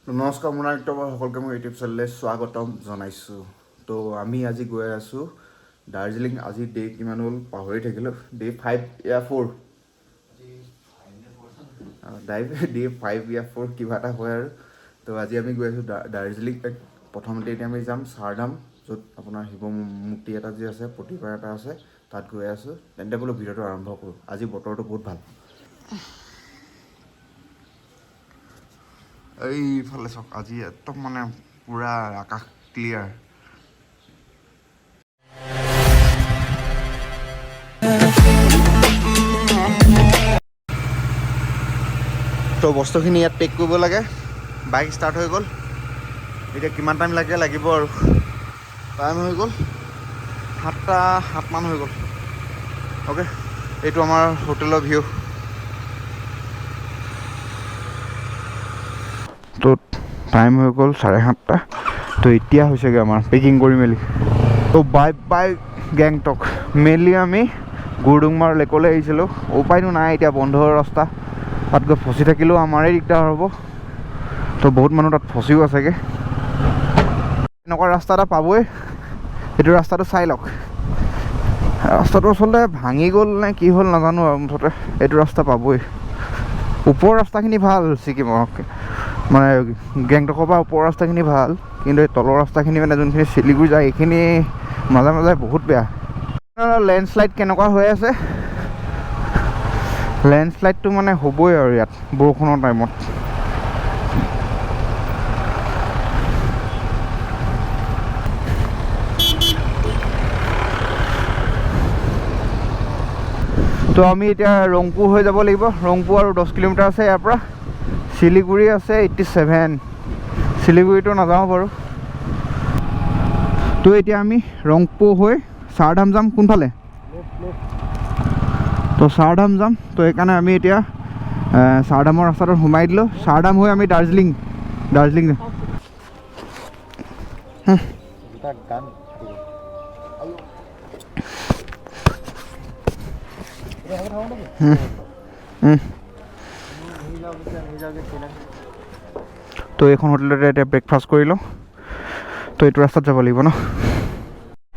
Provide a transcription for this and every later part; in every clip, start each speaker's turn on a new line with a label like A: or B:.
A: নমস্কাৰ মোৰ সকলোকে মই ইউটিউব চেনেললৈ স্বাগতম জনাইছোঁ। তো আমি আজি গৈ আছোঁ দাৰ্জিলিং। আজি ডে কিমান হ'ল পাহৰি থাকিলোঁ। ডে 5 या 4 ডে 5 या 4 কিবা এটা হয় আৰু। তো আজি আমি গৈ আছোঁ দাৰ্জিলিং। প্ৰথমতে এতিয়া আমি যাম চাৰধাম, য'ত আপোনাৰ শিৱ মূৰ্তি এটা যি আছে, প্ৰতিমা এটা আছে, তাত গৈ আছোঁ। তেন্তে বোলো ভিডিঅ'টো আৰম্ভ কৰোঁ। আজি বতৰটো বহুত ভাল। এইফালে চাওক, আজি একদম মানে পূৰা আকাশ ক্লিয়াৰ। তো বস্তুখিনি ইয়াত পেক কৰিব লাগে। বাইক ষ্টাৰ্ট হৈ গ'ল। এতিয়া কিমান টাইম লাগিব আৰু। টাইম হৈ গ'ল 7:07 হৈ গ'ল। অ'কে, এইটো আমাৰ হোটেলৰ ভিউ। তো টাইম হৈ গ'ল 7:30। তো এতিয়া হৈছেগৈ আমাৰ পেকিং কৰি মেলি। তো বাই গেংটক। মেইনলি আমি গুৰডুংমাৰ লেকলৈ আহিছিলোঁ। উপায়তো নাই, এতিয়া বন্ধ ৰাস্তা। তাত গৈ ফচি থাকিলেও আমাৰে দিগদাৰ হ'ব। তো বহুত মানুহ তাত ফচিও আছেগৈ। এনেকুৱা ৰাস্তা এটা পাবই, সেইটো ৰাস্তাটো চাই লওক। ৰাস্তাটো আচলতে ভাঙি গ'ল নে কি হ'ল নাজানো আৰু, মুঠতে এইটো ৰাস্তা পাবই। ওপৰৰ ৰাস্তাখিনি ভাল ছিকিমৰ, মানে গেংটকৰ পৰা ওপৰৰ ৰাস্তাখিনি ভাল, কিন্তু এই তলৰ ৰাস্তাখিনি মানে যোনখিনি শিলিগুৰি যায়, এইখিনি মাজে মাজে বহুত বেয়া। লেণ্ডশ্লাইড কেনেকুৱা হৈ আছে, লেণ্ডশ্লাইডটো মানে হ'বই আৰু ইয়াত বৰষুণৰ টাইমত। তো আমি এতিয়া ৰংপুৰ হৈ যাব লাগিব। ৰংপুৰ আৰু 10 কিলোমিটাৰ আছে ইয়াৰ পৰা। শিলিগুৰি আছে 87। শিলিগুৰিটো নাযাওঁ বাৰু। তো এতিয়া আমি ৰংপুৰ হৈ চাৰধাম যাম। কোনফালে? তো চাৰধাম যাম। তো সেইকাৰণে আমি এতিয়া চাৰধামৰ ৰাস্তাটো সোমাই দিলোঁ। চাৰধাম হৈ আমি দাৰ্জিলিং যাম। তো এইখন হোটেলতে এতিয়া ব্ৰেকফাষ্ট কৰি লওঁ। তো এইটো ৰাস্তাত যাব লাগিব ন।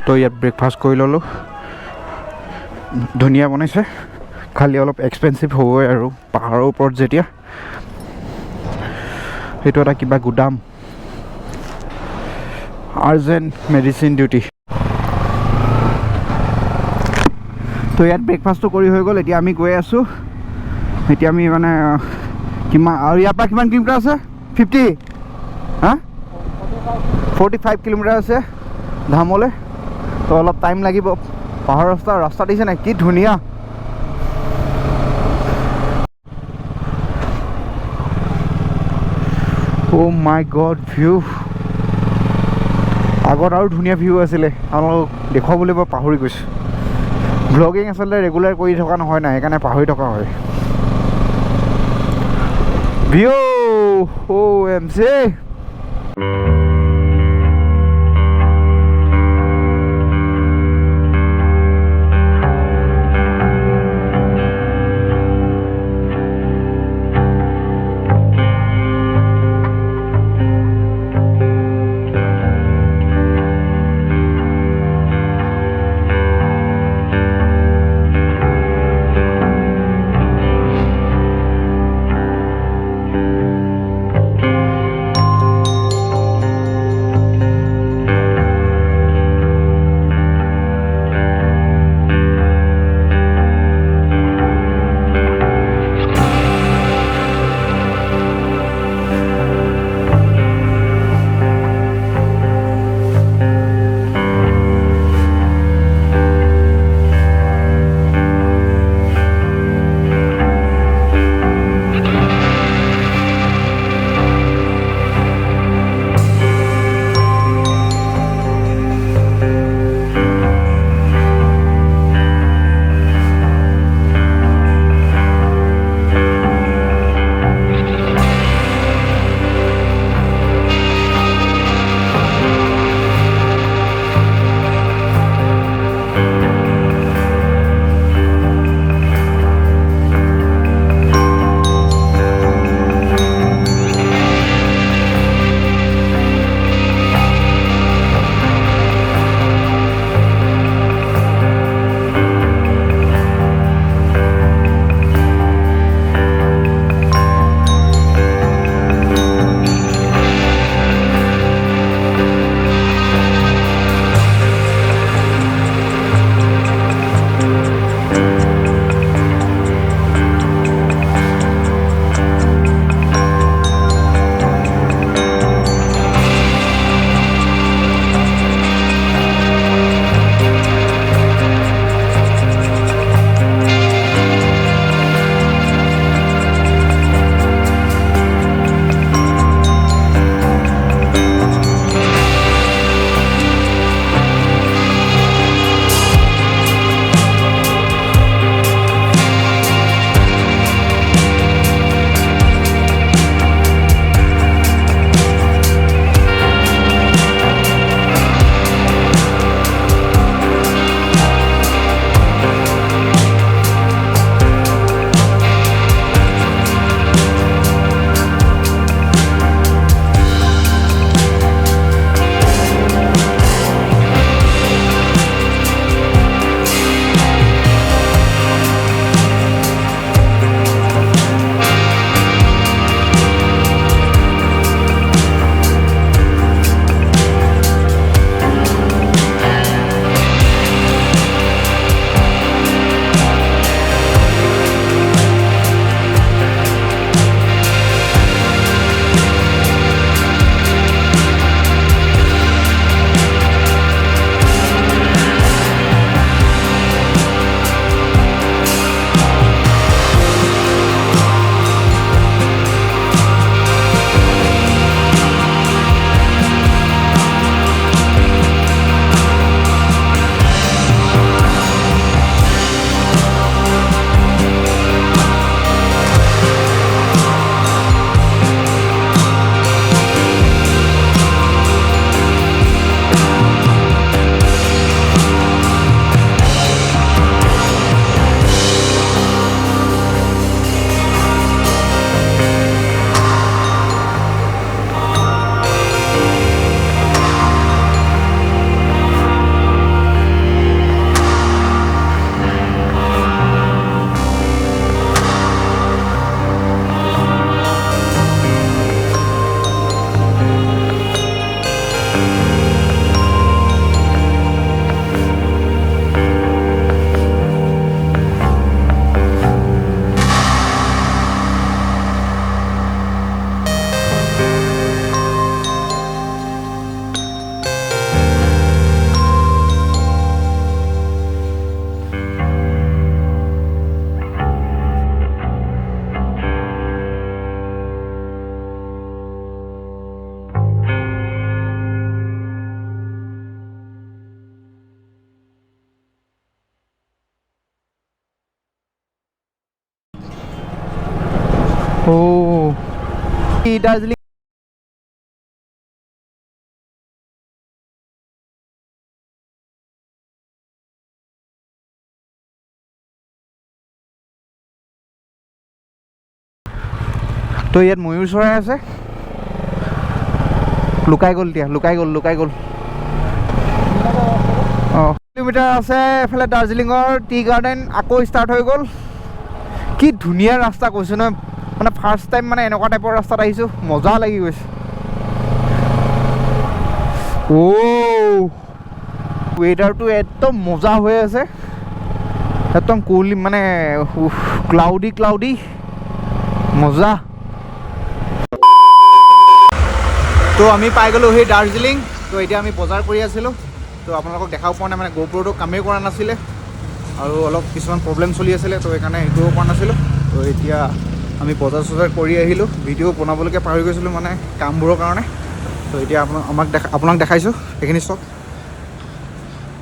A: তো ইয়াত ব্ৰেকফাষ্ট কৰি ল'লোঁ। ধুনীয়া বনাইছে, খালি অলপ এক্সপেঞ্চিভ হ'বই আৰু, পাহাৰৰ ওপৰত যেতিয়া। সেইটো এটা কিবা গুদাম, আৰ্জেণ্ট মেডিচিন ডিউটি। তো ইয়াত ব্ৰেকফাষ্টটো কৰি হৈ গ'ল। এতিয়া আমি গৈ আছোঁ। এতিয়া আমি মানে কিমান, আৰু ইয়াৰ পৰা কিমান কিলোমিটাৰ আছে? 45 কিলোমিটাৰ আছে ধামলৈ। তো অলপ টাইম লাগিব। পাহাৰৰ ৰাস্তা দিছে নাই, কি ধুনীয়া। অ' মাই গড, ভিউ আগত আৰু ধুনীয়া ভিউ আছিলে। আপোনালোকক দেখুৱাবলৈ মই পাহৰি গৈছোঁ। ব্লগিং আচলতে ৰেগুলাৰ কৰি থকা নহয় না, সেইকাৰণে পাহৰি থকা হয়। View OMG। দাৰ্জিলিং তো ইয়াত ময়ূৰ চৰাই আছে লুকাই গ'ল অঁ কিলোমিটাৰ আছে এফালে দাৰ্জিলিঙৰ টি গাৰ্ডেন আকৌ ষ্টাৰ্ট হৈ গ'ল কি ধুনীয়া ৰাস্তা কৈছোঁ নহয় মানে ফাৰ্ষ্ট টাইম মানে এনেকুৱা টাইপৰ ৰাস্তাত আহিছোঁ মজা লাগি গৈছে ৱেডাৰটো একদম মজা হৈ আছে একদম কুলি মানে ক্লাউডি মজা তো আমি পাই গ'লোঁ সেই দাৰ্জিলিং তো এতিয়া আমি বজাৰ কৰি আছিলোঁ তো আপোনালোকক দেখাব পৰা নাই মানে গোপ্ৰ'টো কামেই কৰা নাছিলে আৰু অলপ কিছুমান প্ৰব্লেম চলি আছিলে তো সেইকাৰণে হেৰি কৰিব পৰা নাছিলোঁ তো এতিয়া আমি বজাৰ চজাৰ কৰি আহিলোঁ ভিডিঅ' বনাবলৈকে পাহৰি গৈছিলোঁ মানে কামবোৰৰ কাৰণে তো এতিয়া আপোনাক দেখাইছোঁ সেইখিনি চব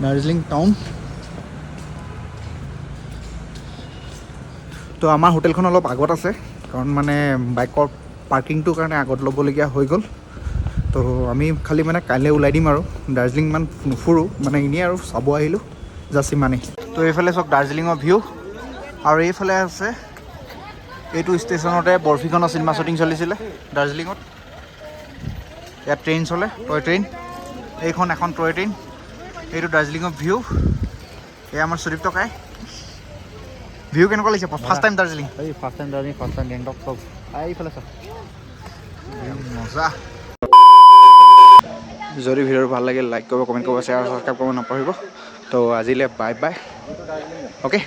A: দাৰ্জিলিং টাউন তো আমাৰ হোটেলখন অলপ আগত আছে কাৰণ মানে বাইকৰ পাৰ্কিংটোৰ কাৰণে আগত ল'বলগীয়া হৈ গ'ল তো আমি খালি মানে কাইলৈ ওলাই দিম আৰু দাৰ্জিলিং ইমান নুফুৰোঁ মানে এনেই আৰু চাব আহিলোঁ জাষ্ট ইমানেই তো এইফালে চাওক দাৰ্জিলিঙৰ ভিউ আৰু এইফালে আছে এইটো ষ্টেচনতে বৰফিখনৰ চিনেমা শ্বুটিং চলিছিলে দাৰ্জিলিঙত ইয়াত ট্ৰেইন চলে টয় ট্ৰেইন এইখন এখন টয় ট্ৰেইন এইটো দাৰ্জিলিঙৰ ভিউ এয়া আমাৰ সুদীপ টকাই ভিউ কেনেকুৱা লাগিছে first time Darjeeling first time Gangtok চব এইফালে চাওক মজা যদি ভিডিঅ'টো ভাল লাগিল লাইক কৰিব কমেণ্ট কৰিব শ্বেয়াৰ ছাবস্ক্ৰাইব কৰিব নাপাহৰিব তো আজিলৈ বাই বাই অ'কে